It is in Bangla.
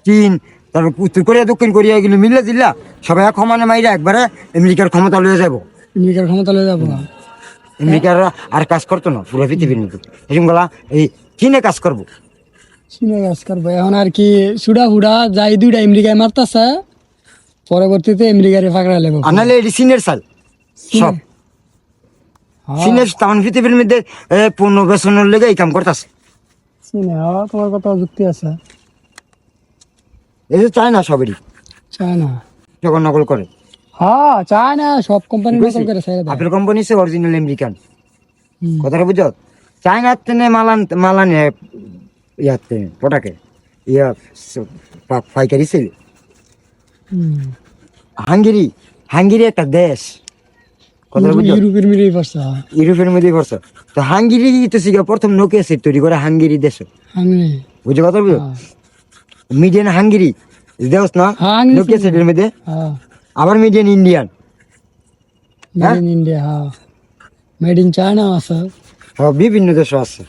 চীন, তারপর উত্তর কোরিয়া, দক্ষিণ কোরিয়া, এগুলো মিলে দিলা সবাই এক সমানে মাইরা একবারে আমেরিকার ক্ষমতা লয়ে যাবো। আমেরিকার ক্ষমতা লয়ে যাবো। আমেরিকার আর কাজ করতো না পুরো পৃথিবীর মধ্যে, এরকম বলা এই চীনে কাজ করবো। চীনে কাজ করবো এখন আর কি, সুডা ফুডা যাই দুইটা আমেরিকায় মারতাছে, পরবর্তীতে আমেরিকারে ফাঁকড়া লেবো। আর নাহলে এটি চীনের চাল সব, চীনের তেমন পৃথিবীর মধ্যে পণ্য বেচনের লেগে এই কাম করতেছে। চীনে, তোমার কথা যুক্তি আছে। এই যে চায়না সবেরই চায়না যখন নকল করে, চায়না সব কোম্পানি নকল করে ছেড়ে দেয়। আপেল কোম্পানি সে অরিজিনাল আমেরিকান, কথাটা বুঝো। চায়নার তেনে মালান ইয়াতে পটাকে ইয়া পাইকারি ছিল। হাঙ্গেরি একটা দেশ, কথাটা বুঝো, ইউরোপের মিলিয়ে পড়ছে। ইউরোপের মধ্যে করছে। তো হাঙ্গেরি তো শিখা প্রথম নোকিয়া সেট তৈরি করে হাঙ্গেরি দেশে, বুঝে কথা বুঝো। মিডিয়ান হাঙ্গেরি দেশ না নোকিয়া সেটের মধ্যে, আবার median Indian, made in India, made in China আছে, বিভিন্ন দেশ আছে।